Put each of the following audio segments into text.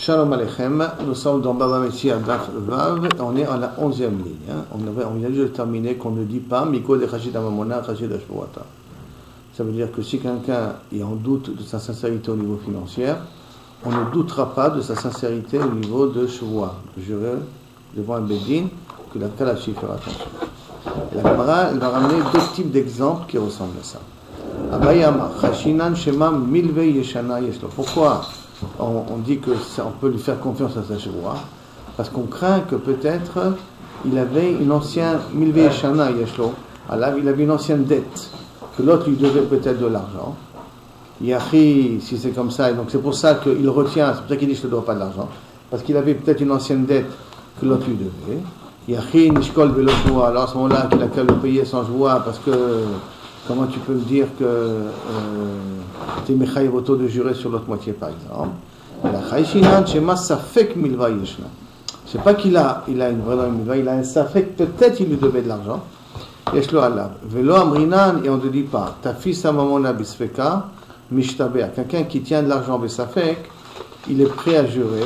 Shalom Aleichem, nous sommes dans Baba Metzia Daf Vav, on est à la 11e ligne. On vient juste de terminer qu'on ne dit pas Miko de Chachid Amamona, Chachid Ashpurata. Ça veut dire que si quelqu'un est en doute de sa sincérité au niveau financier, on ne doutera pas de sa sincérité au niveau de Shavua, jurer devant un Bedin, que la Kalachi fera attention. Et la Gemara, elle va ramener deux types d'exemples qui ressemblent à ça. Abayama, Chashinan Shema Milve Yeshana Yeshlo. Pourquoi on dit qu'on peut lui faire confiance à sa Shavua? Parce qu'on craint que peut-être il avait une ancienne Milve Yeshana Yeshlo, alors il avait une ancienne dette, que l'autre lui devait peut-être de l'argent. Yachi, si c'est comme ça, et donc c'est pour ça qu'il retient, c'est pour ça qu'il dit je ne te dois pas de l'argent, parce qu'il avait peut-être une ancienne dette que l'autre lui devait. Yachi, Nishkol Velo Shvoa, alors à ce moment-là, qu'il a qu'à le payer sans joie, parce que comment tu peux me dire que tu es Mechaïv auto de jurer sur l'autre moitié, par exemple. La Chaïshinan, Shema Safek Milva Yeshna. C'est pas qu'il a une vraie Milva, il a un Safek, peut-être il lui devait de l'argent. Yeshlo Allah. Velo Amrinan, et on ne dit pas, ta fille Samamona Bisfeka, Mishtabea. Quelqu'un qui tient de l'argent Bisafek, il est prêt à jurer.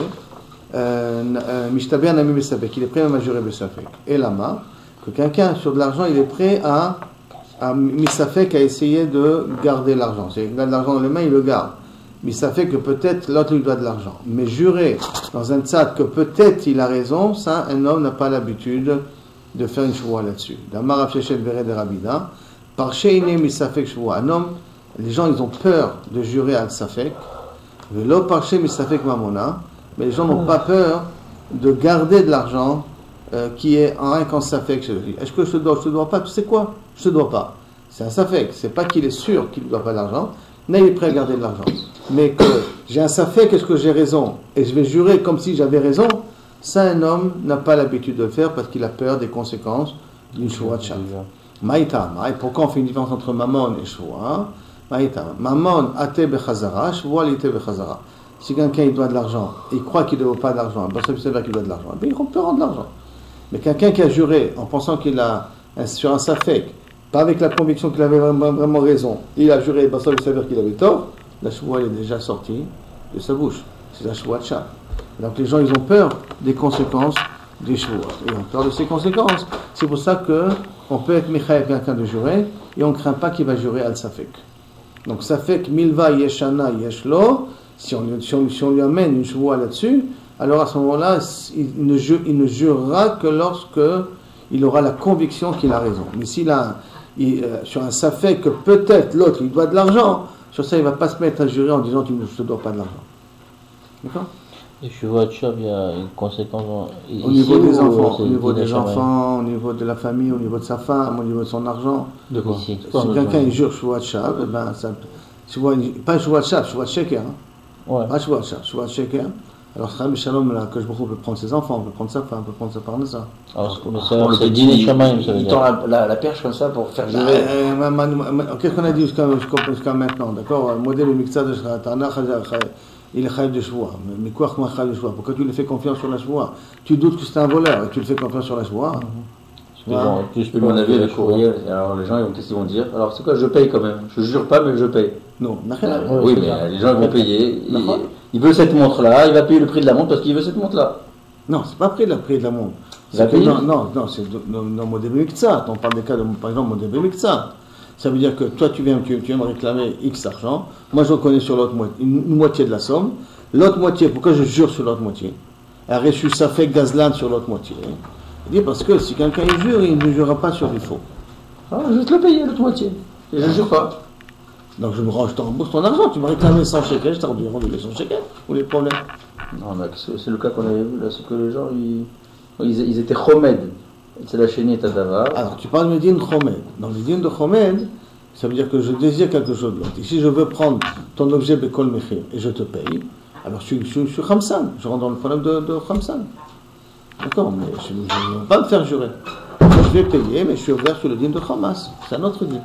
Mishtabea Nami Bisafek, il est prêt même à jurer Bisafek. Et Lama, que quelqu'un sur de l'argent, il est prêt à Misafek à essayer de garder l'argent. C'est qu'il a de l'argent dans les mains, il le garde. Misafek que peut-être l'autre lui doit de l'argent. Mais jurer dans un tzad que peut-être il a raison, ça, un homme n'a pas l'habitude de faire une choua là-dessus. Damar Afshechet Vered de Rabida, par Sheine Misafek choua. Un homme, les gens ils ont peur de jurer al Safek, Velo par Sheine Misafek Mamona, mais les gens n'ont pas peur de garder de l'argent qui est en rien qu'en Safek chez lui. Est-ce que je te dois pas? Tu sais quoi? Je te dois pas. C'est un Safek. C'est pas qu'il est sûr qu'il ne doit pas d'argent, mais il est prêt à garder de l'argent. Mais que j'ai un Safek, est-ce que j'ai raison? Et je vais jurer comme si j'avais raison? Ça, un homme n'a pas l'habitude de le faire parce qu'il a peur des conséquences d'une Shoua de Shav. Maïta, pourquoi on fait une différence entre Mammon et Shoua? Maïta, Mammon ate bechazara, Shoua l'ite bechazara. Si quelqu'un il doit de l'argent, il croit qu'il ne doit pas d'argent, parce qu'il sait qu'il doit de l'argent, il peut rendre de l'argent. Mais quelqu'un qui a juré en pensant qu'il a sur un Safek, pas avec la conviction qu'il avait vraiment raison, il a juré, parce qu'il s'avère qu'il avait tort, la Shoua est déjà sortie de sa bouche. C'est la Shoua de Shav. Donc les gens, ils ont peur des conséquences des Shoua. Ils ont peur de ces conséquences. C'est pour ça qu'on peut être Mechaïv quelqu'un de jurer, et on ne craint pas qu'il va jurer al-Safek. Donc Safek Milva Yeshana Yeshlo, si on lui amène une Shoua là-dessus, alors à ce moment-là, il ne jurera que lorsque il aura la conviction qu'il a raison. Mais s'il a sur un Safek que peut-être l'autre il doit de l'argent, sur ça il ne va pas se mettre à jurer en disant je ne te dois pas de l'argent. D'accord? Et je vois il y a une conséquence au niveau des enfants, au niveau de la famille, au niveau de sa femme, au niveau de son argent. De quoi? Si quelqu'un il jure Shavua de Shav, pas Shavua de Shav, Shavua de Sheker. Ouais. Pas Shavua de Shav, Shavua de Sheker. Alors Shalom Shalom, là, que je peut prendre ses enfants, on peut prendre sa femme, on peut prendre sa parnassa. Alors c'est dîner Shamaim, ça veut il dire. tend la perche comme ça pour faire jurer. Qu'est-ce qu'on a dit jusqu'à maintenant, d'accord? Modèle Miksa de Tanakh, il est chaïf de Shavua. Mais quoi que moi chaïf de Shavua? Pourquoi tu lui fais confiance sur la Shavua? Tu doutes que c'est un voleur et tu lui fais confiance sur la Shavua? Je peux demander le courrier, alors les gens qu'est-ce qu'ils vont dire? Alors c'est quoi? Je paye quand même. Je jure pas, mais je paye. Non, oui, mais les gens vont payer. Il veut cette montre-là, il va payer le prix de la montre parce qu'il veut cette montre-là. Non, c'est pas prix de la montre. Il va payer? Non, c'est dans Modèle Miksa. On parle des cas de, par exemple, Modèle Miksa. Ça veut dire que toi, tu viens me réclamer X argent. Moi, je reconnais sur l'autre moitié, une moitié de la somme. L'autre moitié, pourquoi je jure sur l'autre moitié? Elle a reçu Safek Gazlan sur l'autre moitié. Il dit parce que si quelqu'un il jure, il ne jurera pas sur du faux. Ah, je vais te le payer, l'autre moitié. Et je ne jure pas. Donc je te rembourse ton argent. Tu m'as réclamé 100 shekels, je t'ai rendu les 100 shekels. Où est le problème? Non, mais c'est le cas qu'on avait vu là, c'est que les gens, ils étaient chomed. C'est la chaîne et Tadava. Alors tu parles de din chomed. Dans le din de chomed, ça veut dire que je désire quelque chose de l'autre. Et si je veux prendre ton objet Bekol Mechir et je te paye, alors je suis Khamsan. Je rentre dans le problème de Khamsan. D'accord, mais je ne vais pas me faire jurer. Je vais payer, mais je suis ouvert sur le din de Hamas. C'est un autre din.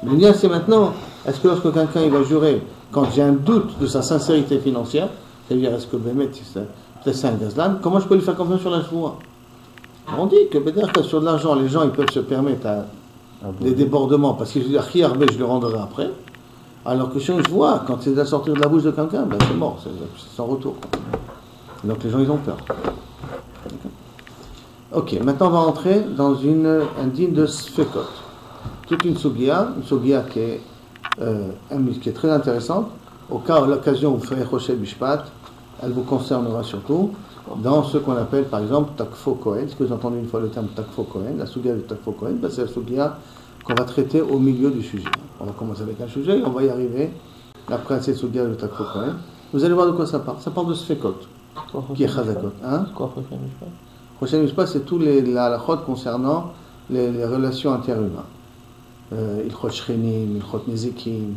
Le lien, c'est maintenant, est-ce que lorsque quelqu'un il va jurer, quand j'ai un doute de sa sincérité financière, c'est-à-dire est-ce que Bémet, peut-être c'est un gazlan, comment je peux lui faire confiance sur la Shavua? On dit que peut-être sur de l'argent, les gens ils peuvent se permettre des débordements, parce qu'ils disent je le rendrai après, alors que si on se voit, quand c'est à sortir de la bouche de quelqu'un, ben c'est mort, c'est sans retour. Donc les gens, ils ont peur. Ok, maintenant on va entrer dans un din de Sfekot. Toute une sugia qui est très intéressante. Au cas où l'occasion où vous ferez Rocher Bishpat, elle vous concernera surtout dans ce qu'on appelle par exemple Takfo Kohen. Est-ce que vous entendez une fois le terme Takfo Kohen? La sugia de Takfo Kohen, c'est la sugia qu'on va traiter au milieu du sujet. On va commencer avec un sujet et on va y arriver après cette sugia de Takfo Kohen. Vous allez voir de quoi ça parle. Ça parle de Sfekot, qui est Chazakot. Hein? Rocher Bishpat, c'est tous la halachot concernant les relations interhumaines. Ilchot Shchenim, Ilchot Nezikim,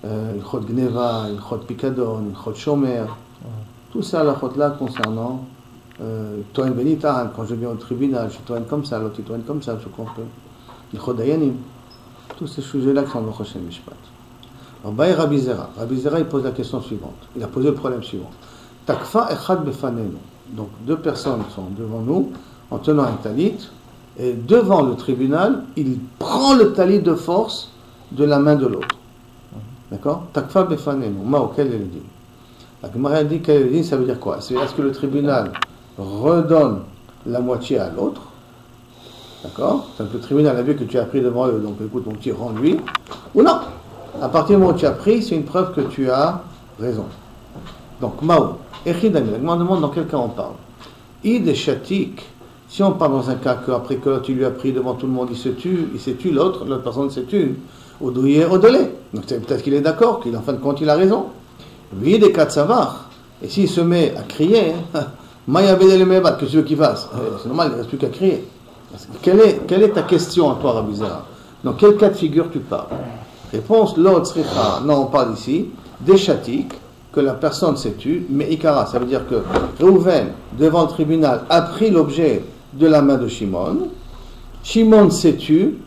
Ilchot Gneva, Ilchot Pikadon, Ilchot Shomer. Tous ces halachot-là concernant Toen Benitan, quand je viens au tribunal, je toine comme ça, l'autre il toine comme ça, je comprends. Ilchot Dayanim. Tous ces sujets-là qui sont dans Rocher Bishpat. Alors, Baï Rabbi Zera. Rabbi Zera, il pose la question suivante. Il a posé le problème suivant. Takfa echad befanenu. Donc, deux personnes sont devant nous en tenant un talit. Et devant le tribunal, il prend le talit de force de la main de l'autre. D'accord? Takfa befanenu. Mao, quel est le din? La Gemara dit quel est le din, ça veut dire quoi? C'est est-ce que le tribunal redonne la moitié à l'autre? D'accord? Donc le tribunal a vu que tu as pris devant eux, donc écoute, mon petit rends-lui. Ou non? À partir du moment où tu as pris, c'est une preuve que tu as raison. Donc, Mao, Echidani, la Gemara demande dans quel cas on parle. Id et Shatik. Si on parle dans un cas qu'après que tu lui as pris devant tout le monde, il s'est tué, l'autre personne s'est tuée, au douillet, au dolé. Donc peut-être qu'il est d'accord, qu'en fin de compte il a raison. Vide et Katsavar. Et s'il se met à crier, Maya Bedel Mebat, que tu veux qu'il fasse? C'est normal, il ne reste plus qu'à crier. Quelle est ta question à toi, Rabbi Zera? Dans quel cas de figure tu parles? Réponse, l'autre sricha. Non, on parle ici des chatiques, que la personne s'est tue, mais Ikara, ça veut dire que Reuven, devant le tribunal, a pris l'objet de la main de Shimon. Shimon s'est tué,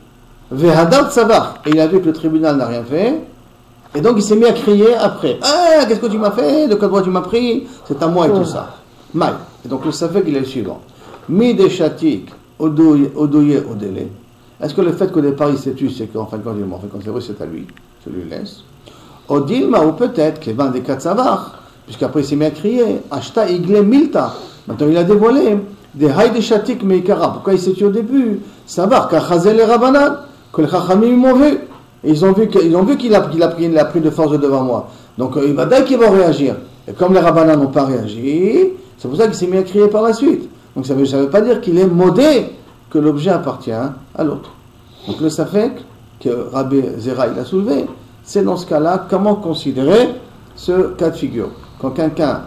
Vehadar Tsavar, et il a vu que le tribunal n'a rien fait, et donc il s'est mis à crier après. Ah, qu'est-ce que tu m'as fait? De quel droit tu m'as pris? C'est à moi et tout ça. Mal. Et donc le savait qu'il est le suivant. Mi des chatiques, Odoye, Odélé. Est-ce que le fait qu'au départ il s'est tué, c'est qu'en fin de compte, c'est vrai, c'est à lui, je lui laisse. Odilma, ou peut-être, qu'il va des Katsavar, puisqu'après il s'est mis à crier, Ashta Igle Milta. Maintenant il a dévoilé des Haïd Shatik Meikara. Pourquoi il s'est tué au début? Savoir, Kachazel et Rabanan, que les Chachamim m'ont vu. Et ils ont vu qu'il a pris de force devant moi. Donc il va dire qu'ils vont réagir. Et comme les Rabbanan n'ont pas réagi, c'est pour ça qu'il s'est mis à crier par la suite. Donc ça ne veut pas dire qu'il est modé que l'objet appartient à l'autre. Donc le Safek, que Rabbi Zera il a soulevé, c'est dans ce cas-là, comment considérer ce cas de figure. Quand quelqu'un,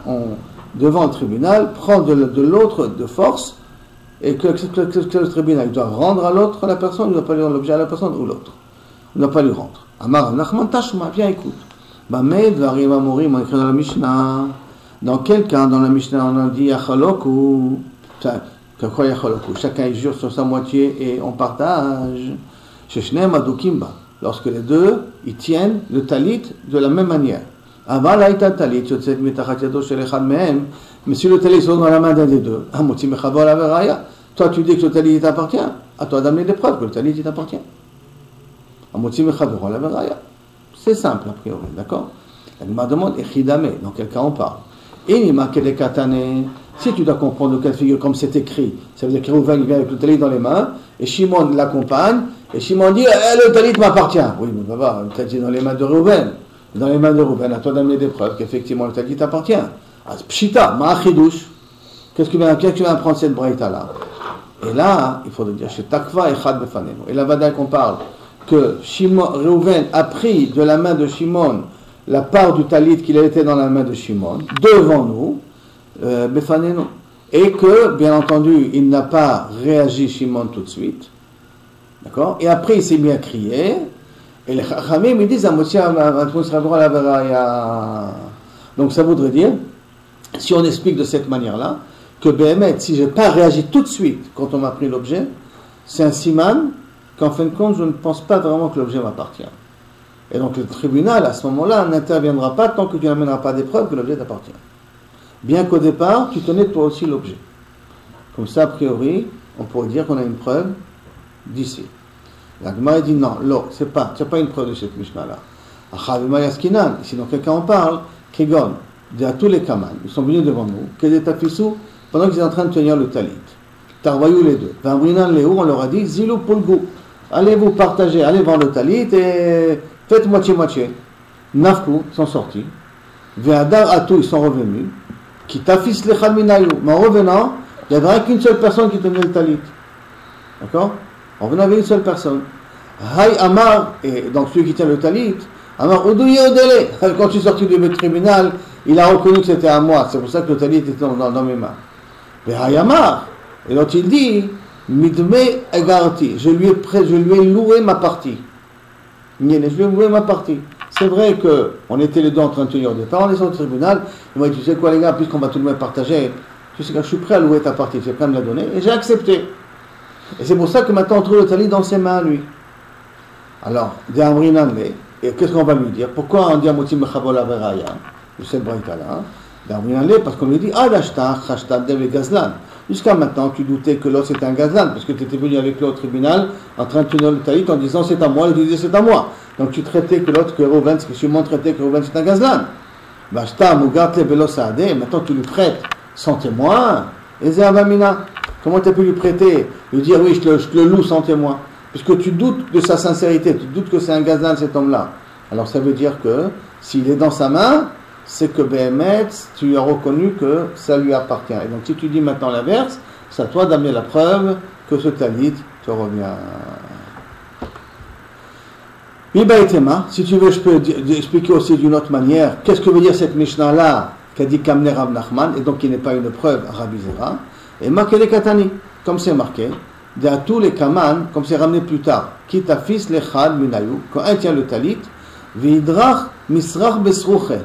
devant le tribunal, prend de l'autre de force, et que le tribunal il doit rendre à l'autre la personne, il ne doit pas lui rendre l'objet à la personne ou l'autre. Il ne doit pas lui rendre. Amar Nachman Tashma, viens écoute. Bamed Varim Amorim, on écrit dans la Mishnah. Dans quel cas, dans la Mishnah, on a dit Yachaloku. Quoi Yachaloku? Chacun il jure sur sa moitié et on partage. Sheshnem Adukimba. Lorsque les deux, ils tiennent le talit de la même manière. Aval Aïta talit, Yotzet Mitachat Yado Shel Echad Mehem. Mais si le talit se trouve dans la main d'un des deux, Amotzi Mechavol Averaya. Toi, tu dis que le talit t'appartient. À toi d'amener des preuves que le talit t'appartient. C'est simple a priori, d'accord? Elle m'a demandé, dans quel cas on parle? Si tu dois comprendre le cas de figure comme c'est écrit, ça veut dire que Reuven vient avec le talit dans les mains, et Shimon l'accompagne, et Shimon dit, le talit m'appartient. Oui, mais papa, le talit est dans les mains de Reuven. Dans les mains de Reuven, à toi d'amener des preuves qu'effectivement le talit t'appartient. Pshita, ma'achidouche. Qu'est-ce que tu vas prendre cette braïta-là? Et là, il faudrait dire, chez Takva et Chad Befanenu. Et là, va qu'on parle que Reuven a pris de la main de Shimon la part du talit qu'il était dans la main de Shimon, devant nous, Befanenu, et que, bien entendu, il n'a pas réagi Shimon tout de suite, d'accord? Et après, il s'est mis à crier, et les Chachamim, ils disent, donc ça voudrait dire, si on explique de cette manière-là, que Béhémet, si je n'ai pas réagi tout de suite quand on m'a pris l'objet, c'est un siman qu'en fin de compte, je ne pense pas vraiment que l'objet m'appartient. Et donc le tribunal, à ce moment-là, n'interviendra pas tant que tu n'amèneras pas des preuves que l'objet t'appartient. Bien qu'au départ, tu tenais toi aussi l'objet. Comme ça, a priori, on pourrait dire qu'on a une preuve d'ici. La Gemara dit non, tu n'as pas une preuve de cette Mishnah-là. Ici, dans quelqu'un on parle, Kegon, à tous les kaman, ils sont venus devant nous, que des tafissou, pendant qu'ils étaient en train de tenir le talit. Tarvoyou les deux. Vambrinan Léo, on leur a dit, zilou pulgu, allez vous partager, allez vendre le talit et faites moitié-moitié. Nafku sont sortis. Ve'adar atou, ils sont revenus. Qui tafis lechal minayou. Mais en revenant, il n'y avait qu'une seule personne qui tenait le talit. D'accord? En revenant, il y avait une seule personne. Hay Amar, et donc celui qui tient le talit, Amar Oudouye Odele. Quand je suis sorti du tribunal, il a reconnu que c'était à moi. C'est pour ça que le talit était dans mes mains. Mais Hay Amar, et donc il dit, Midme Egarti, je lui ai loué ma partie. Je lui ai loué ma partie. C'est vrai qu'on était les deux en train de tenir des paroles, on est sur le tribunal, il m'a dit, tu sais quoi les gars, puisqu'on va tout le monde partager, tu sais que je suis prêt à louer ta partie, j'ai quand même la donner, et j'ai accepté. Et c'est pour ça que maintenant on trouve le talit dans ses mains, lui. Alors, et qu'est-ce qu'on va lui dire? Pourquoi on dit à Moutim Mechabol Averaya, de cette braïta-là, parce qu'on lui dit, ah, l'ashtar, khashtar, dev et gazlan. Jusqu'à maintenant, tu doutais que l'autre c'était un gazlan, parce que tu étais venu avec l'autre au tribunal, en train de tenir le talit en disant c'est à moi, et tu disais c'est à moi. Donc tu traitais que l'autre, que Reuven, que Shimon traitait que Reuven c'est un gazlan. Maintenant tu lui prêtes sans témoin. Et Zéavamina, comment tu as pu lui prêter? Lui dire oui, je te le loue sans témoin. Puisque tu doutes de sa sincérité, tu doutes que c'est un gazlan cet homme-là. Alors ça veut dire que s'il est dans sa main, c'est que Béhémet, tu as reconnu que ça lui appartient. Et donc si tu dis maintenant l'inverse, c'est à toi d'amener la preuve que ce talit te revient. Si tu veux, je peux expliquer aussi d'une autre manière. Qu'est-ce que veut dire cette Mishnah-là qu'a dit Kamne Rav Nachman, et donc qui n'est pas une preuve à Rabbi Zera, et Makele Katani, comme c'est marqué, de à tous les Kaman, comme c'est ramené plus tard, qui tafis lechad minayou, quand un tient le talit, vidrach misrach besruche.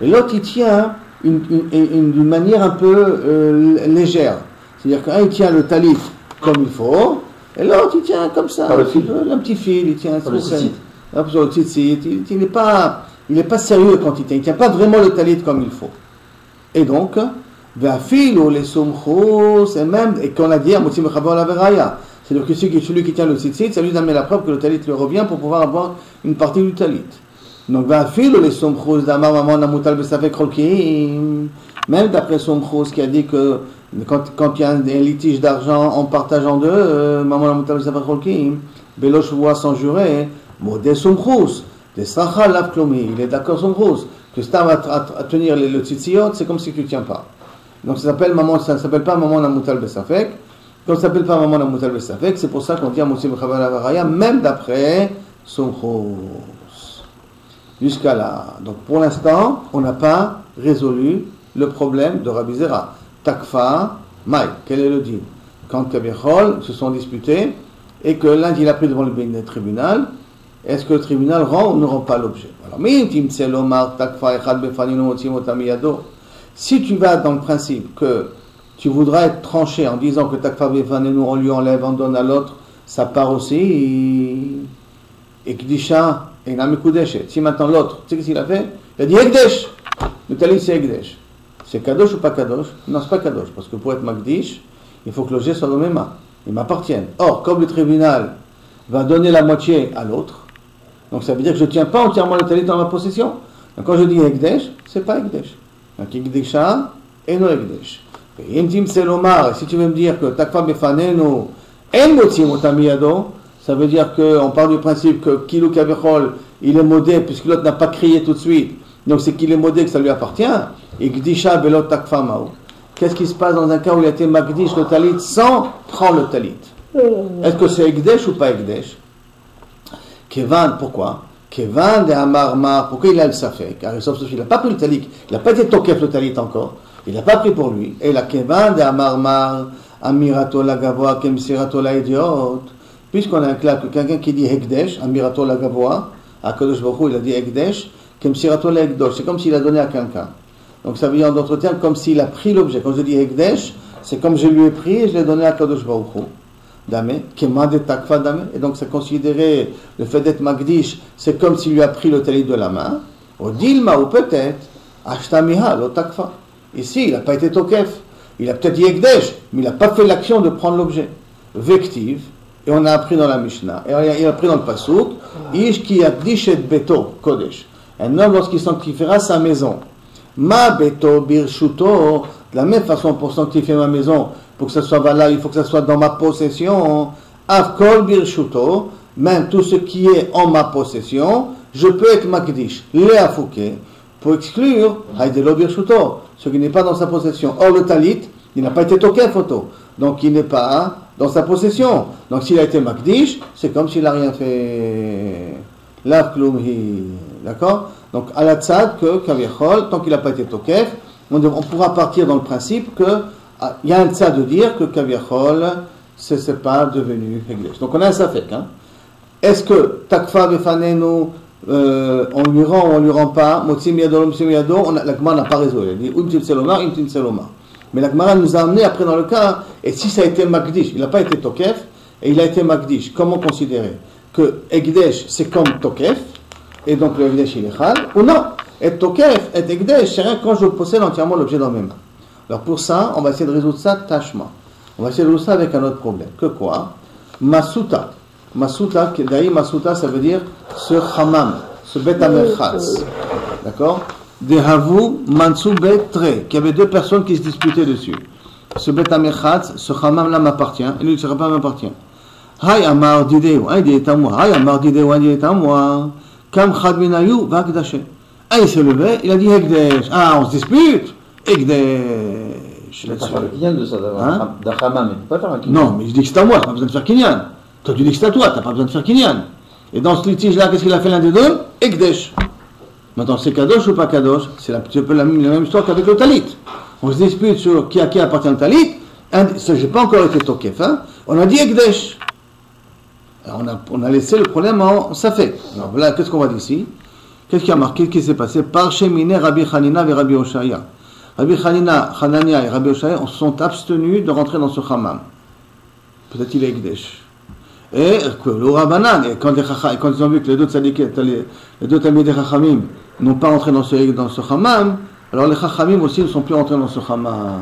Et l'autre, il tient d'une manière un peu légère. C'est-à-dire qu'un, il tient le talit comme il faut, et l'autre, il tient comme ça, un petit fil, il tient sur le tzitzit. Il n'est pas sérieux quand il tient pas vraiment le talit comme il faut. Et donc, v'afilo les somchos, et qu'on a dit à Moutim Mechabol Averaya. C'est-à-dire que celui qui tient le tzitzit, c'est lui d'amener la preuve que le talit lui revient pour pouvoir avoir une partie du talit. Donc, les somchos d'Amar Maman Namutal Besafek Rokim, même d'après Somchos qui a dit que quand il y a un litige d'argent, on partage en deux, Maman Namutal Besafek Rokim, Beloch voit sans jurer, Modé Somchos, des Srachal Lav Klomi, il est d'accord Somchos, que si tu as à tenir le tzitziot, c'est comme si tu ne tiens pas. Donc ça ne s'appelle pas Maman Namutal Besafek, comme ça ne s'appelle pas Maman Namutal Besafek, c'est pour ça qu'on dit à Moutim Mechabol Averaya, même d'après Somchos. Jusqu'à là. Donc pour l'instant, on n'a pas résolu le problème de Rabbi Zera. Takfa, Maï, quel est le deal? Quand Kavichol se sont disputés et que l'un il a pris devant le tribunal, est-ce que le tribunal rend ou ne rend pas l'objet? Alors, si tu vas dans le principe que tu voudras être tranché en disant que Takfa Befanenu, on lui enlève, on donne à l'autre, ça part aussi, et Kdisha, et Namikudeshet. Si maintenant l'autre, tu sais ce qu'il a fait? Il a dit Ekdesh. Le talit c'est Ekdesh. C'est Kadosh ou pas Kadosh? Non, c'est pas Kadosh, parce que pour être Magdish, il faut que l'objet soit dans mes mains. Il m'appartient. Or, comme le tribunal va donner la moitié à l'autre, donc ça veut dire que je ne tiens pas entièrement le talit dans ma possession. Donc quand je dis Ekdesh, c'est pas Ekdesh. Donc Ekdesha et non Ekdesh. Et Imtim Selomar, si tu veux me dire que Takfa Befanenu, En Motzim Otamiyado, ça veut dire qu'on parle du principe que Kilou Kavichol, il est modé, puisque l'autre n'a pas crié tout de suite. Donc c'est qu'il est modé que ça lui appartient. Et Gdisha Belot Takfa Mao. Qu'est-ce qui se passe dans un cas où il a été Magdish le talit sans prendre le talit? Est-ce que c'est Ekdesh ou pas Ekdesh? Kevan, pourquoi? Kevan de Amarmar, pourquoi il a le Safek? Car il n'a pas pris le talit, il n'a pas été Tokef le talit encore. Il n'a pas pris pour lui. Et la Kevan de Amarmar, Amirato la Gavoa, Kemsirato la Idiot. Puisqu'on a un cas que quelqu'un qui dit Hekdesh, Amirato la Gavoa, à Kadosh Baruch Hu, il a dit Hekdesh, Kemsirato la Hekdosh, c'est comme s'il a donné à quelqu'un. Donc ça veut dire en d'autres termes, comme s'il a pris l'objet. Quand je dis Hekdesh, c'est comme je lui ai pris et je l'ai donné à Kadosh Baruch Hu. Dame, Kemade Takfa Dame, et donc c'est considéré, le fait d'être Magdish, c'est comme s'il lui a pris le talit de la main. Au Dilma, ou peut-être, Ashtamiha, lo Takfa. Ici, il n'a pas été Tokef. Il a peut-être dit Hekdesh, mais il n'a pas fait l'action de prendre l'objet. Vective. Et on a appris dans la Mishnah, et il a appris dans le Pasuk, Ish ki yakdish et beto, Kodesh. Un homme, lorsqu'il sanctifiera sa maison, Ma beto birshuto, de la même façon pour sanctifier ma maison, pour que ça soit valable, il faut que ça soit dans ma possession. Avkol birshuto, même tout ce qui est en ma possession, je peux être makdish, léafouké, pour exclure haïdelo birshuto, ce qui n'est pas dans sa possession. Or le talit, il n'a pas été toqué photo, donc il n'est pas dans sa possession. Donc s'il a été makdish, c'est comme s'il n'a rien fait. La klumhi, d'accord? Donc à la tzad que kaviachol, tant qu'il n'a pas été tokef, on pourra partir dans le principe que il y a un tzad de dire que kaviachol c'est pas devenu hegdesh. Donc on a un safek. Hein? Est-ce que takfa befanenu on lui rend ou on lui rend pas? Motsim yado, la Gemara n'a pas résolu. Elle dit umtim selomar, imtim selomar. Mais la Gemara nous a amené après dans le cas, et si ça a été makdish, il n'a pas été tokef et il a été makdish, comment considérer que Egdesh c'est comme Tokef, et donc le Egdesh il est Chal, ou non, et Tokef, et Egdesh, c'est rien quand je possède entièrement l'objet dans mes mains. Alors pour ça, on va essayer de résoudre ça tâchement. On va essayer de résoudre ça avec un autre problème. Que quoi? Masuta. Masuta, d'ailleurs Masuta ça veut dire ce Hamam, ce Bet Amerchatz. D'accord? Dehavu Mansube Tre, qu'il y avait deux personnes qui se disputaient dessus. Ce Bet Amerchatz, ce Hamam là m'appartient, et lui, ce Hamam m'appartient. Hay amar dideu, il est à moi. Hay amar dideu, il est à moi. Kam chad minayu v'akdashe. Il s'est levé, il a dit Hekdesh. Ah, on se dispute. Hekdesh. Il ne peut pas faire le kinyan de ça, d'un Hamam, il ne peut pas faire un kinyan. Non, mais je dis que c'est à moi, tu n'as pas besoin de faire kinyan. Toi, tu dis que c'est à toi, tu n'as pas besoin de faire kinyan. Et dans ce litige-là, qu'est-ce qu'il a fait l'un des deux? Hekdesh. Maintenant, c'est kadosh ou pas kadosh? C'est un peu la même histoire qu'avec le talit. On se dispute sur qui appartient le talit. Ça, j'ai pas encore été tokef. Hein? On a dit Hekdesh. Alors on a laissé le problème en safek. Alors voilà, qu'est-ce qu'on voit d'ici? Qu'est-ce qui a marqué? Qu'est-ce qui s'est passé? Par Shemine, Rabbi Hanina et Rabbi Oshaya. Rabbi Hanania et Rabbi Oshaya se sont abstenus de rentrer dans ce hammam. Peut-être il est Ekdesh. Et le Rabbanan, quand ils ont vu que les deux Talmidei Chachamim n'ont pas rentré dans ce hammam, alors les Chachamim aussi ne sont plus rentrés dans ce hammam.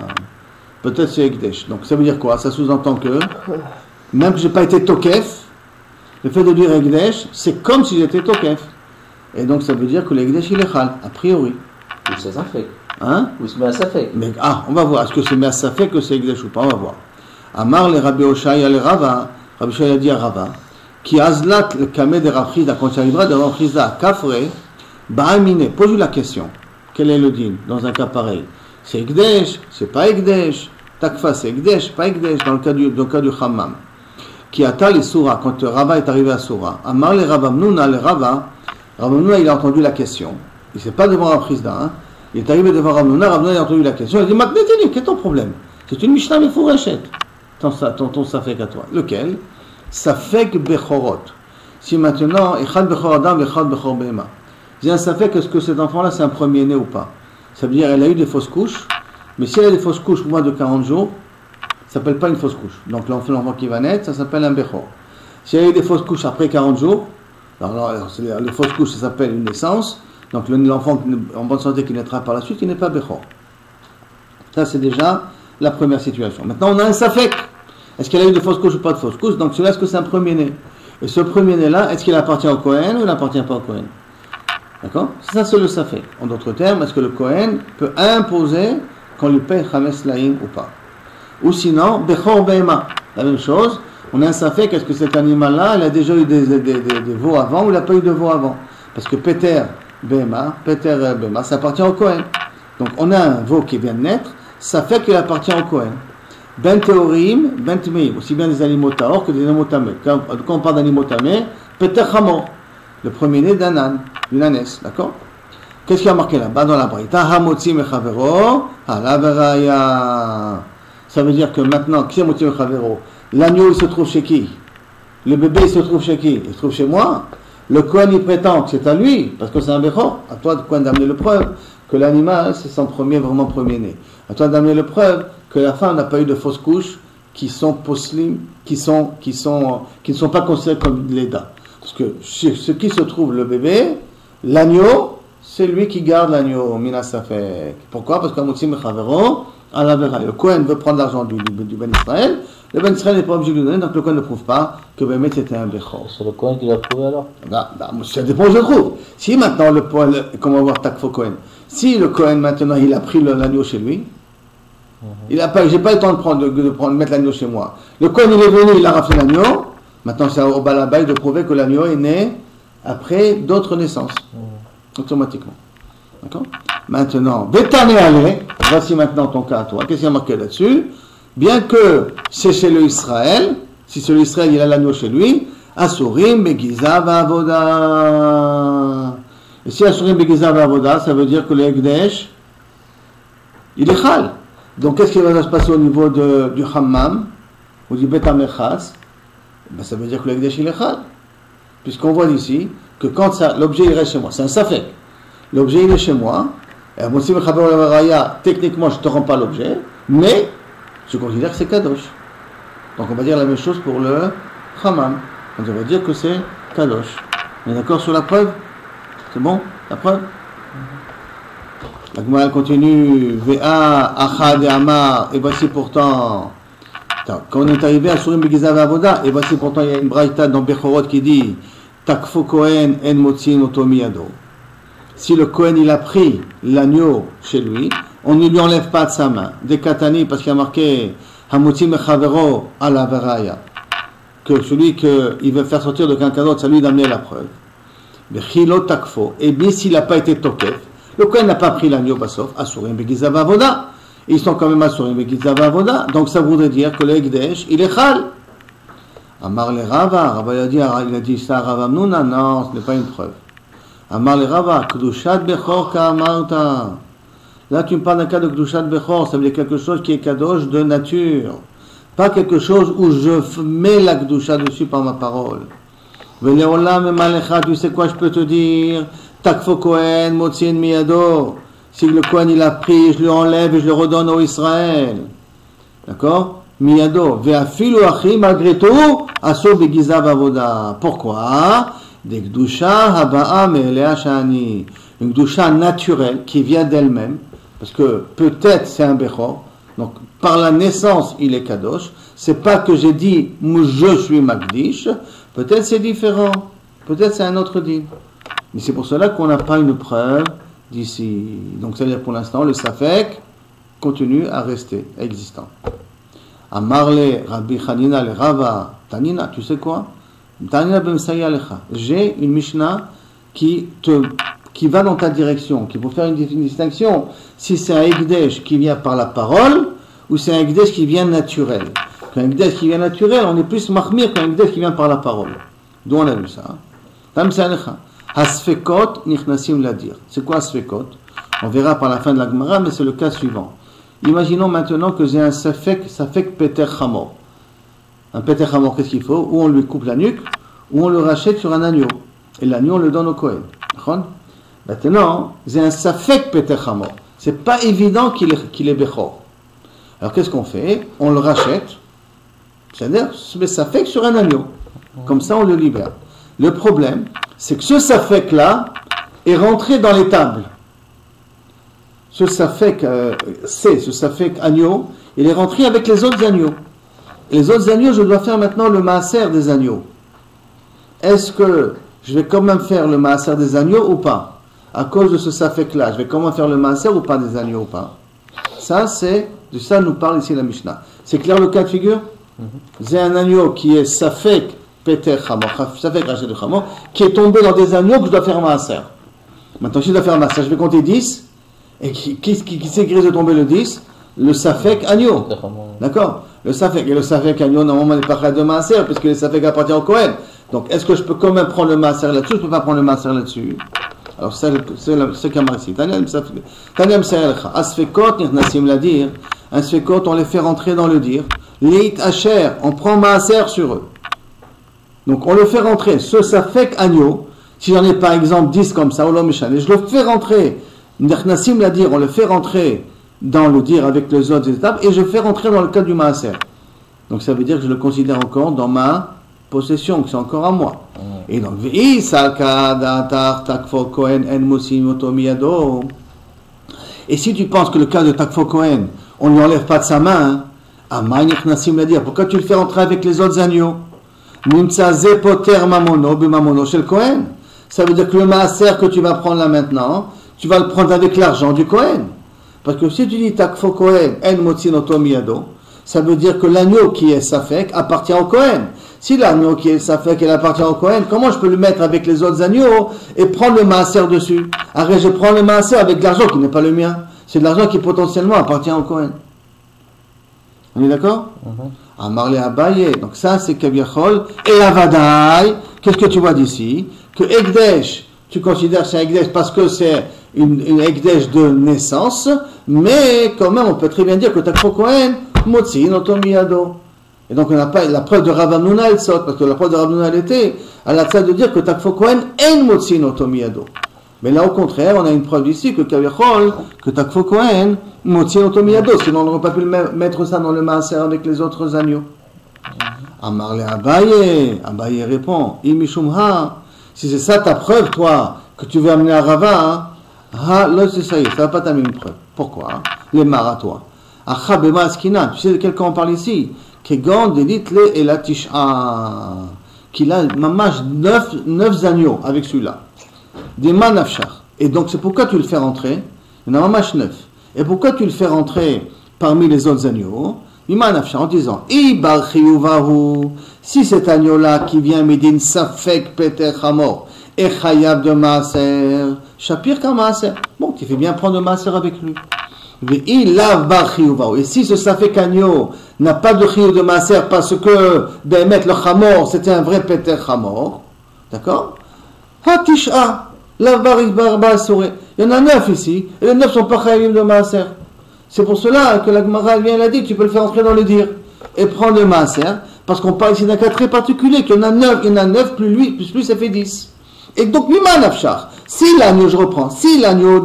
Peut-être c'est Ekdesh. Donc ça veut dire quoi? Ça sous-entend que, même que je n'ai pas été Tokef, le fait de dire Egdesh, c'est comme si j'étais Tokef. Et donc ça veut dire que l'Egdesh il est Chal, a priori. Ou c'est Safek. Hein? Ou c'est Safek. Mais on va voir. Est-ce que c'est Safek que c'est Egdesh ou pas? On va voir. Amar le Rabbi Oshaya le Rava. Rabbi Oshaya dit à Rava. Qui azlat le kameh de Rav Chizda. Quand il arrivera de Rav Chizda, Kafre, Ba'amine. Pose-lui la question. Quel est le din dans un cas pareil? C'est Egdesh? C'est pas Egdesh? Takfa, c'est Egdesh? Pas Egdesh? Dans le cas du Hammam. Qui attend les Soura, quand Rava est arrivé à Soura. Amar le Ravamnouna, le Rava, Ravamnouna il a entendu la question. Il ne s'est pas devant Rav Chizda, hein. Il est arrivé devant Ravamnouna, Ravamnouna il a entendu la question. Il a dit Maknetini, quel est ton problème? C'est une Mishnah Mefourachet. Ton Safek à toi. Lequel? Safek Bechorot. Si maintenant, Echad Bechor Adam, Echad Bechor Behema. J'ai un Safek, est-ce que cet enfant-là c'est un premier-né ou pas? Ça veut dire elle a eu des fausses couches, mais si elle a des fausses couches moins de 40 jours, ça ne s'appelle pas une fausse couche. Donc l'enfant qui va naître, ça s'appelle un Bechor. Si il y a eu des fausses couches après 40 jours, alors les fausses couches, ça s'appelle une naissance. Donc l'enfant en bonne santé qui naîtra par la suite, il n'est pas Bechor. Ça, c'est déjà la première situation. Maintenant, on a un Safek. Est-ce qu'il a eu des fausses couches ou pas de fausses couches? Donc celui-là, est-ce que c'est un premier-né? Et ce premier-né-là, est-ce qu'il appartient au Kohen ou il n'appartient pas au Kohen? D'accord? Ça, c'est le Safek. En d'autres termes, est-ce que le Kohen peut imposer qu'on lui paye Chames Laïm ou pas? Ou sinon, Bechor Behema, la même chose, on a un Safek, est-ce que cet animal-là, il a déjà eu des veaux avant ou il n'a pas eu de veaux avant? Parce que Peter Behema, ça appartient au Kohen. Donc on a un veau qui vient de naître, ça fait qu'il appartient au Kohen. Ben Teorim, Ben Tmeim, aussi bien des animaux Taor que des animaux Tamé. Quand on parle d'animaux Tamé, Peter Hamor, le premier-né d'un âne, d'une ânesse, d'accord? Qu'est-ce qu'il y a marqué là-bas dans la Braïta? Hamotzi Mechavero, Alaveraya. Ça veut dire que maintenant, qui c'est Motzi Mechavero? L'agneau, il se trouve chez qui? Le bébé, il se trouve chez qui? Il se trouve chez moi. Le Kohen, il prétend que c'est à lui, parce que c'est un Bechor. À toi, de Kohen, d'amener le preuve que l'animal, c'est son vraiment premier-né. À toi d'amener le preuve que la femme n'a pas eu de fausses couches qui sont poslim, qui ne sont pas considérées comme de l'Eda. Parce que ce qui se trouve, le bébé, l'agneau, c'est lui qui garde l'agneau, Mina Safek. Pourquoi? Parce qu'Amotzi Mechavero, à la Vera. Le Kohen veut prendre l'argent du Ben Israël, le Ben Israël n'est pas obligé de lui donner, donc le Kohen ne prouve pas que Bémet c'était un Bechor. C'est le Cohen qui l'a prouvé alors? Ça dépend où je le trouve. Si maintenant le Kohen, comment on va voir Takfo Kohen, si le Kohen maintenant il a pris l'agneau chez lui, il a pas, j'ai pas le temps de mettre l'agneau chez moi. Le Kohen il est venu, il a raflé l'agneau, maintenant c'est au Balabaï de prouver que l'agneau est né après d'autres naissances, automatiquement. D'accord? Maintenant, Vétané allé, voici maintenant ton cas à toi. Qu'est-ce qu'il y a marqué là-dessus? Bien que c'est chez le Israël, si c'est le Israël, il a l'agneau chez lui, Asurim, Begiza, Vavoda. Et si Asurim, Begiza, Vavoda, ça veut dire que le Ekdesh, il est Chal. Donc qu'est-ce qui va se passer au niveau du Hammam, ou du Bet HaMechas? Ben, ça veut dire que le Ekdesh, il est Chal. Puisqu'on voit ici que quand l'objet il reste chez moi, c'est un safek. L'objet il est chez moi, et techniquement je ne te rends pas l'objet, mais je considère que c'est Kadosh. Donc on va dire la même chose pour le Hammam. On va dire que c'est Kadosh. On est d'accord sur la preuve? C'est bon? La preuve? La Gemara continue, Ve'a, Achad et Amar, et voici pourtant, quand on est arrivé à Surim Begiza Avoda, et voici pourtant il y a une braïta dans Bechorot qui dit, Takfo Kohen en motzin oto miyado. Si le Kohen il a pris l'agneau chez lui, on ne lui enlève pas de sa main. Des katani, parce qu'il y a marqué Hamotzin mechavero à la veraya, que celui qu'il veut faire sortir de quelqu'un d'autre, c'est lui d'amener la preuve. Bechilo takfo. Et bien s'il n'a pas été tokef, le Kohen n'a pas pris l'agneau basof, asurim begiza vavoda. Ils sont quand même asurim begiza vavoda. Donc ça voudrait dire que le Ekdesh, il est chal. Amar le Rava, Rava il a dit ça à Rava Amnuna, non, ce n'est pas une preuve. Amar le Rava, Kedushat Bechor Ka'amarta. Là, tu me parles d'un cas de Kedushat Bechor, ça veut dire quelque chose qui est Kadosh de nature. Pas quelque chose où je mets la Kedusha dessus par ma parole. Veleolam Malecha, tu sais quoi je peux te dire? Takfo Kohen, Motzin Miyado. Si le Kohen il a pris, je le enlève et je le redonne au Israël. D'accord? Miyado. Ve'afilu achi, malgré tout, aso begiza vavoda. Pourquoi? Des Kedusha haba'a me'elea shani. Une Kedusha naturelle qui vient d'elle-même. Parce que peut-être c'est un Bechor. Donc par la naissance il est Kadosh. C'est pas que j'ai dit je suis Magdish. Peut-être c'est différent. Peut-être c'est un autre din. Mais c'est pour cela qu'on n'a pas une preuve d'ici. Donc ça veut dire pour l'instant le Safek continue à rester existant. Amarle Rabbi Hanina le Rava Tanina, tu sais quoi? Tanina ben Saya lecha. J'ai une Mishnah qui va dans ta direction, qui peut faire une distinction si c'est un Ekdesh qui vient par la parole ou c'est un Ekdesh qui vient naturel. Qu'un Ekdesh qui vient naturel, on est plus mahmir qu'un Ekdesh qui vient par la parole. D'où on a vu ça? Tam Salecha. Hasfekot nichnasim ladir. C'est quoi Hasfekot? On verra par la fin de la Gemara, mais c'est le cas suivant. Imaginons maintenant que j'ai un Safek Peter Chamor. Un Peter Chamor, qu'est-ce qu'il faut? Ou on lui coupe la nuque, ou on le rachète sur un agneau. Et l'agneau, on le donne au Kohen. Maintenant, j'ai un Safek Peter Chamor. C'est pas évident qu'il est Bechor. Alors qu'est-ce qu'on fait? On le rachète, c'est-à-dire, ce Safek sur un agneau. Comme ça, on le libère. Le problème, c'est que ce Safek-là est rentré dans les tables. Ce Safek, ce Safek agneau, il est rentré avec les autres agneaux. Et les autres agneaux, je dois faire maintenant le maaser des agneaux. Est-ce que je vais quand même faire le maaser des agneaux ou pas? À cause de ce Safek-là, je vais quand même faire le maaser ou pas des agneaux ou pas? Ça, c'est de ça nous parle ici la Mishnah. C'est clair le cas de figure? J'ai un agneau qui est Safek Peter Chamor, Safek Rachet de Chamor, qui est tombé dans des agneaux que je dois faire un maaser. Maintenant, si je dois faire un maaser, je vais compter 10. Et qui c'est qui risque de tomber le 10? Le Safek agneau. D'accord? Le Safek. Et le Safek agneau, normalement, n'est pas prêt de maaser, puisque le Safek appartient au Kohen. Donc, est-ce que je peux quand même prendre le maaser là-dessus? Je ne peux pas prendre le maaser là-dessus. Alors, c'est ce qu'il y a ici. Tanyam Serelcha. Asfekot, Nirnasim l'a dire. Un Sfekot, on les fait rentrer dans le dire. Leit Asher, on prend maaser sur eux. Donc, on le fait rentrer. Ce Safek agneau, si j'en ai par exemple 10 comme ça, je le fais rentrer. Nirnasim l'a dire, on le fait rentrer dans le dire avec les autres étapes et je fais rentrer dans le cas du maaser. Donc ça veut dire que je le considère encore dans ma possession, que c'est encore à moi. Et donc, et si tu penses que le cas de Takfo Kohen, on ne lui enlève pas de sa main. Amayich Nassim l'a dit, pourquoi tu le fais rentrer avec les autres agneaux? Nimtsa ze poter mamono b'mamono shel Kohen. Ça veut dire que le maaser que tu vas prendre là maintenant, tu vas le prendre avec l'argent du Kohen. Parce que si tu dis takfo Kohen en motzin oto miyado, ça veut dire que l'agneau qui est safek appartient au Kohen. Si l'agneau qui est safek il appartient au Kohen, comment je peux le mettre avec les autres agneaux et prendre le maaser dessus? Arrête, je prends le maaser avec de l'argent qui n'est pas le mien. C'est de l'argent qui potentiellement appartient au Kohen. On est d'accord? Amarle Abaye. Donc ça c'est Kaviachol. Et Avadaï, qu'est-ce que tu vois d'ici? Que Ekdesh, tu considères que c'est un Ekdesh parce que c'est une Ekdesh de naissance, mais quand même on peut très bien dire que Takfo Kohen, Motzin, Otomiyado. Et donc on n'a pas la preuve de Rav Hamnuna elle saute, parce que la preuve de Rav Hamnuna elle était à la tête de dire que Takfo Kohen en Motzin, Otomiyado. Mais là au contraire, on a une preuve ici que Kaviachol, que Takfo Kohen, Motzin, Otomiyado, sinon on n'aurait pas pu mettre ça dans le maaser avec les autres agneaux. Amarle Abaye, Abaye répond, Imishumha, si c'est ça ta preuve, toi, que tu veux amener à Rava, là c'est ça y est, ça va pas t'amener une preuve. Pourquoi? Les maras, toi. Acha bema askina, tu sais de quel cas on parle ici? Kegan delitle et la tisha, qu'il a mamash 9 agneaux avec celui-là. Des manafshar. Et donc c'est pourquoi tu le fais rentrer, il y en a mamash 9. Et pourquoi tu le fais rentrer parmi les autres agneaux? En disant, si cet agneau-là qui vient Médine Safek Peter Hamor est Chayab de Maaser, Shapir ka Maaser. Bon, tu fais bien prendre le Maaser avec lui. Et si ce Safek agneau n'a pas de Chiyuv de Maaser parce que Behemet le Hamor c'était un vrai Peter Hamor, d'accord? Hatisha, Lav Barba Souré. Il y en a 9 ici, et les 9 sont pas Chayab de Maaser. C'est pour cela que la Gemara vient l'a dit, tu peux le faire entrer dans le dir et prendre le maaser, parce qu'on parle ici d'un cas très particulier, qu'il y en a 9 plus lui, ça fait 10. Et donc, Miman Afshar, si l'agneau, je reprends, si l'agneau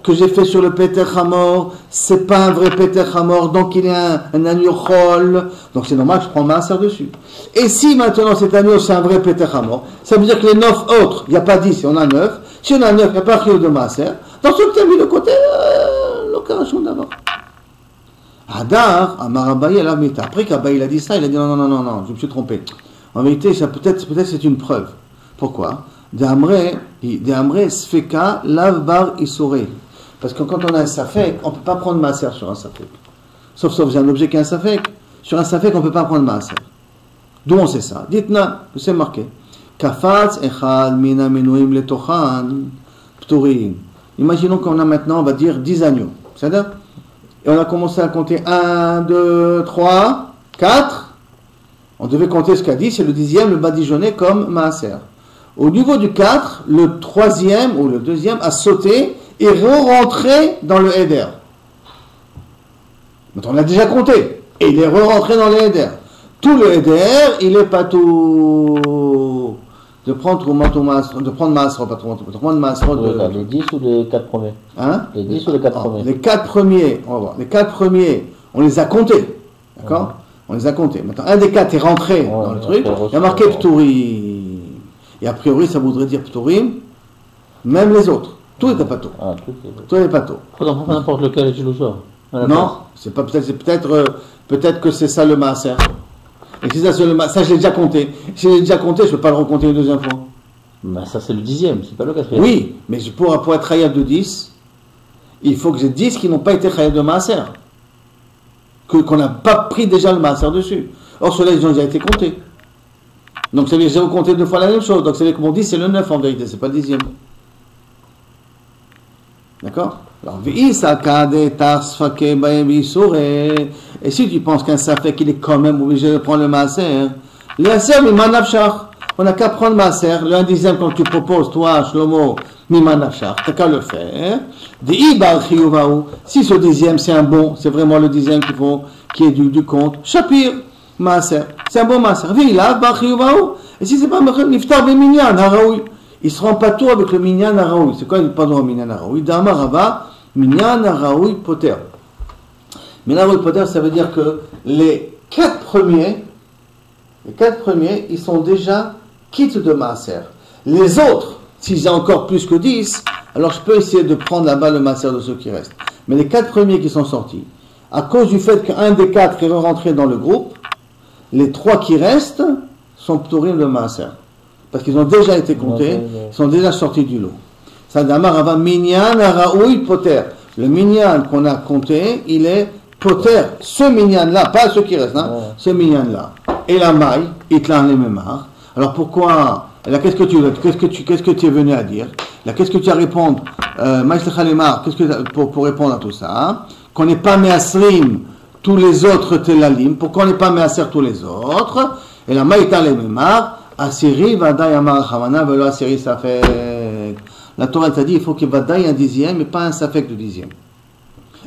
que j'ai fait sur le Peter Hamor, c'est pas un vrai Peter Hamor, donc il est un agneau chol, donc c'est normal que je prends le maaser dessus. Et si maintenant cet agneau c'est un vrai Peter Hamor, ça veut dire que les 9 autres, il n'y a pas 10, il y en a 9, si on a 9, il n'y a pas de de maaser, dans ce que tu as mis de côté, l'occasion d'abord. Hadar, Amar Abaye, après qu'Abaye il a dit ça, il a dit non, je me suis trompé. En vérité, ça peut-être c'est une preuve. Pourquoi? D'Amre Sfeka, Lav Bar Isoré. Parce que quand on a un Safek, on ne peut pas prendre Maaser sur un Safek. Sauf j'ai un objet qui est un Safek. Sur un Safek, on ne peut pas prendre Maaser. D'où on sait ça? Dites-na, c'est marqué. Kafatz Echad Mina Menuim Letochan Pturim. Imaginons qu'on a maintenant, on va dire, 10 agneaux. C'est-à-dire? Et on a commencé à compter 1, 2, 3, 4. On devait compter ce qu'a dit, c'est le 10e, le badigeonné comme Maaser. Au niveau du 4, le 3e ou le 2e a sauté et re-rentré dans le Heder. Donc on a déjà compté. Et il est re-rentré dans le Heder. Tout le Heder, il est pas tout de prendre Maaser, de prendre Maaser, pas trop, de prendre Maaser de... Les 10 ou les 4 premiers? Hein? Les 10 ou les 4 premiers? Les 4 premiers, on va voir. Les 4 premiers, on les a comptés. D'accord? On les a comptés. Maintenant, un des 4 est rentré dans le truc. Il y a marqué Pturim. Et a priori, ça voudrait dire Pturim, même les autres. Tout est pato. Tout est pato. Donc, n'importe lequel tu le sors. Non, c'est pas peut-être que c'est ça le maaser. Et si ça, ça je l'ai déjà compté. Si je l'ai déjà compté, je ne peux pas le recompter une deuxième fois. Ben, ça c'est le 10e, c'est pas le 4e. Oui, mais pour être khayab de 10, il faut que j'ai 10 qui n'ont pas été khayab de maaser. Qu'on n'a pas pris déjà le maaser dessus. Or, ceux-là, ils ont déjà été comptés. Donc, ça veut dire que j'ai recompté 2 fois la même chose. Donc, ça veut dire que mon 10, c'est le 9 en vérité, c'est pas le 10e. D'accord? Alors, et si tu penses qu'un safek, il est quand même obligé de prendre le maaser, le maaser, miman afshar. On n'a qu'à prendre maaser, le 1/10 quand tu proposes, toi, Shlomo, miman afshar, t'as qu'à le faire. Si ce 10e, c'est un bon, c'est vraiment le 10e qu'il faut, qui est du compte, shapir, maaser. C'est un bon maaser. Et si c'est pas un niftar b'minyan, haraoui. Il se rend pas tout avec le minyan haraoui. C'est quoi le pardon au minyan haraoui? Dama rava, minyan haraoui poter. Minyan haraoui poter, ça veut dire que les 4 premiers, ils sont déjà quittes de maaser. Les autres, si j'ai encore plus que 10, alors je peux essayer de prendre là-bas le maaser de ceux qui restent. Mais les 4 premiers qui sont sortis, à cause du fait qu'un des 4 est rentré dans le groupe, les 3 qui restent sont ptourim de maaser. Parce qu'ils ont déjà été comptés, ils sont déjà sortis du lot. Ça d'amar ava minyan araoui poter. Le minyan qu'on a compté, il est poter. Ce minyan-là, pas ceux qui restent, hein, ce minyan-là. Et la maille, itlan les mémar. Alors pourquoi, là, qu'est-ce que tu es venu à dire? Là, qu'est-ce que tu as à répondre? Pour répondre à tout ça, hein? Qu'on n'est pas measrim tous les autres telalim. Pourquoi on n'est pas measer tous les autres? Et la maille itlan les mémar. Asiri vadaï amar chamana velo asiri safek. La Torah t'a dit il faut qu'il vadaï un dixième et pas un safek de dixième.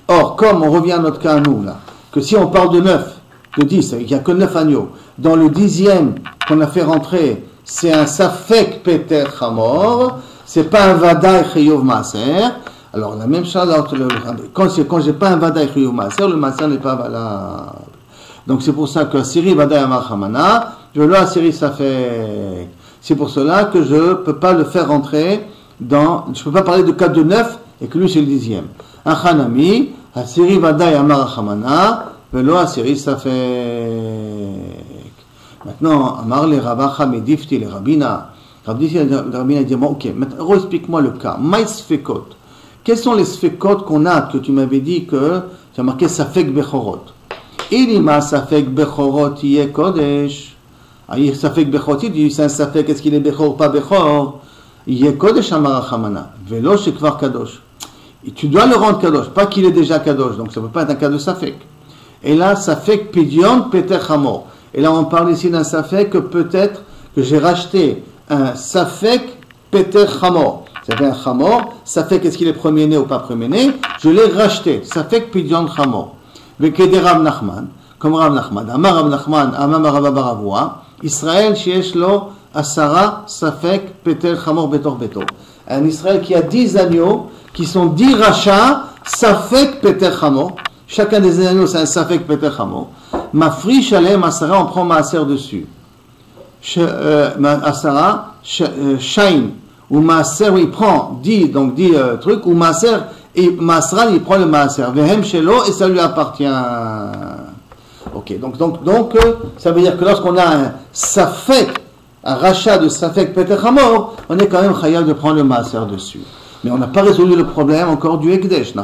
Or, comme on revient à notre cas à nous, là, que si on parle de 9, de 10, il n'y a que 9 agneaux, dans le dixième qu'on a fait rentrer, c'est un safek peter chamor, c'est pas un vadaï chiyuv maaser. Alors, la même chose, quand j'ai pas un vadaï chiyuv maaser, le maaser n'est pas valable. Donc, c'est pour ça que Asiri vadaï amar chamana, c'est pour cela que je ne peux pas le faire rentrer dans. Je ne peux pas parler de 4 de 9 et que lui c'est le dixième. Un chanami, Asiri Vadaï Amar Chamana, Velo Asiri Safek. Maintenant, Amar le Ravacha Medifti le Rabina. Rabina dit bon, ok, maintenant explique-moi le cas. Maïs Sfekot. Quels sont les Sfekot qu'on a que tu m'avais dit que tu as marqué Safek Bechorot? Ilima Safek Bechorot Yeh Kodesh. Safek Bechor, c'est un Safek, est-ce qu'il est Bechor, pas Bechor? Il y a Kodesh Amar Chamana, Velo Shekvar Kadosh. Et tu dois le rendre Kadosh, pas qu'il est déjà Kadosh, donc ça ne peut pas être un cas de Safek. Et là, Safek Pidion Peter Chamor. Et là, on parle ici d'un Safek que peut-être que j'ai racheté un Safek Peter Chamor. Ça fait un Chamor, Safek, est-ce qu'il est premier-né ou pas premier-né? Je l'ai racheté, Safek Pidion Chamor. Vekede Rav Nachman, comme Rav Nachman, Amar Rav Nachman, Amar Rav Baravua. Israël, Shiesh Lo, Asara, Safek, Peter, Chamor, Betor, Betor. Un Israël qui a 10 agneaux, qui sont 10 rachats, Safek, Peter, Chamor. Chacun des agneaux, c'est un Safek, Peter, Chamor. Mafri, Shalem, Asara, on prend Maaser dessus. Asara, Shain, ou Maaser, il prend 10, donc 10 trucs, ou Maaser, et Masra, il prend le Maaser. Vehem, Shelo, et ça lui appartient. Ok, donc, ça veut dire que lorsqu'on a un Safek, un rachat de Safek Peter Chamor, on est quand même chayav de prendre le Maaser dessus. Mais on n'a pas résolu le problème encore du Ekdesh,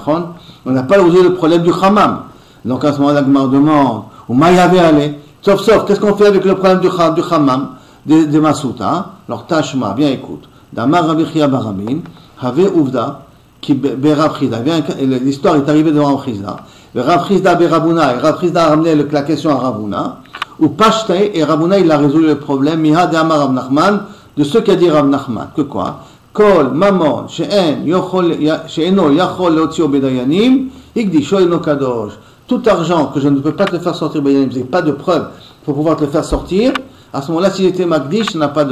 on n'a pas résolu le problème du Chamam. Donc à ce moment-là, Gmar demande, ou Maïave allé, sauf, qu'est-ce qu'on fait avec le problème du Chamam, de Masuta? Alors Tashma, bien écoute, Damar Rabbi Chia Barabin, Have Uvda, qui Berav Chida, l'histoire est arrivée devant Rav Chida. Rav Chizda Berabuna, et Rav Chizda a ramené la question à Ravuna, ou Pashtei, et Ravuna il a résolu le problème, Miha de Amar Rav Nachman, de ce qu'a dit Rav Nachman, que quoi? Kol, Mamon, She'eno, Yachol, Leotzio Bedayanim, Igdisho, Eno Kadosh. Tout argent que je ne peux pas te faire sortir Bedayanim, vous n'avez pas de preuve pour pouvoir te le faire sortir, à ce moment-là, s'il était Magdish, n'a pas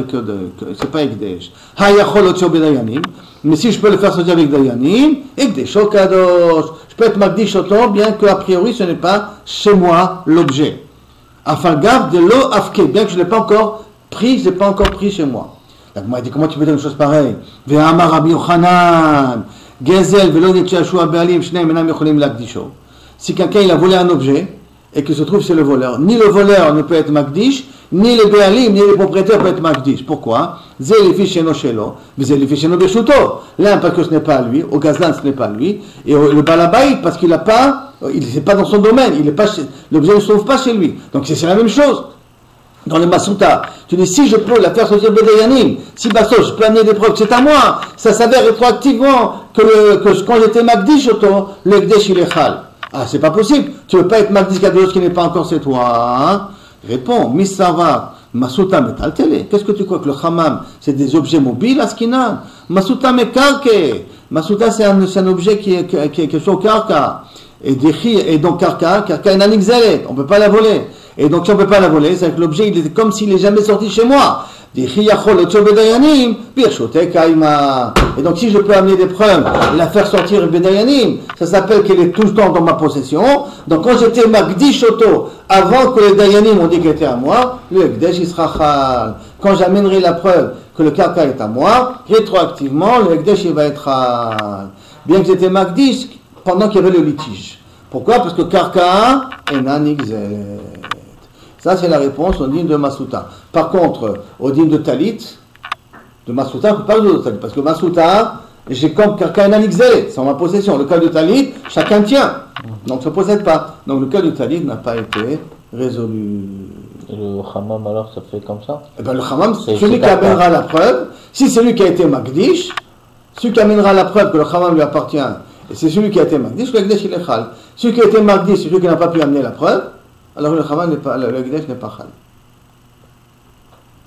c'est pas Ekdesh. Ha Yachol, Leotzio Bedayanim, mais si je peux le faire sortir avec Dayanim, Igdisho, Kadosh. Je peux être Magdish Oto, bien qu'a priori ce n'est pas chez moi l'objet. Afin garde de l'eau afke, bien que je ne l'ai pas encore pris, chez moi. Donc moi, il dit comment tu peux dire une chose pareille? Ve'amar Rabbi Yochanan, Gezel, velo Yeshua Be'alim, Shnei Menam Yocholim Lagdisho. Si quelqu'un il a volé un objet et que se trouve c'est le voleur, ni le voleur ne peut être Magdish, ni les Be'alim, ni les propriétaires peuvent être Magdish. Pourquoi? L'un parce que ce n'est pas à lui, au Gazlan ce n'est pas à lui, et le Balabay parce qu'il n'est pas dans son domaine, l'objet ne se trouve pas chez lui. Donc c'est la même chose. Dans le Masuta, tu dis si je peux la faire sortir Bedayanim, si Basso, je peux amener des preuves, c'est à moi, ça s'avère rétroactivement que quand j'étais Magdish Oto, le Ekdesh il est Chal. Ah, c'est pas possible, tu ne peux pas être Magdish quelque chose qui n'est pas encore c'est toi. Hein? Réponds, Misava. Masuta metaltele. Qu'est-ce que tu crois que le Hammam, c'est des objets mobiles à Skinan? Masuta mekarke. Masuta, c'est un objet qui est sur karka. Et donc karka est un anixalet. On ne peut pas la voler. Et donc si on ne peut pas la voler, c'est que l'objet, il est comme s'il n'est jamais sorti chez moi. Et donc si je peux amener des preuves et la faire sortir Bedayanim, ça s'appelle qu'elle est tout le temps dans ma possession. Donc quand j'étais Magdish Oto, avant que les Dayanim ont dit qu'elle était à moi, le Ekdesh il sera Chal. Quand j'amènerai la preuve que le Karka est à moi, rétroactivement le Ekdesh il va être Chal. Bien que j'étais Magdish pendant qu'il y avait le litige. Pourquoi? Parce que Karka est nanigzet. Ça, c'est la réponse au dîme de Masuta. Par contre, au dîme de Talit, de Masuta, on ne peut pas jouer de Talit. Parce que Masuta, j'ai comme Karka et nanigzet, c'est en ma possession. Le cas de Talit, chacun tient. Donc, ne se possède pas. Donc, le cas de Talit n'a pas été résolu. Et le Hammam, alors, ça fait comme ça? Eh bien, le Hammam, C'est celui qui Karka. amènera la preuve, si c'est lui qui a été Magdish, celui qui amènera la preuve que le Hammam lui appartient, et c'est celui qui a été Magdish, le Gdesh il est Chal. Celui qui a été Magdish, c'est celui qui n'a pas pu amener la preuve, alors le Hammam n'est pas, le Gdesh n'est pas Chal.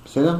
C'est là?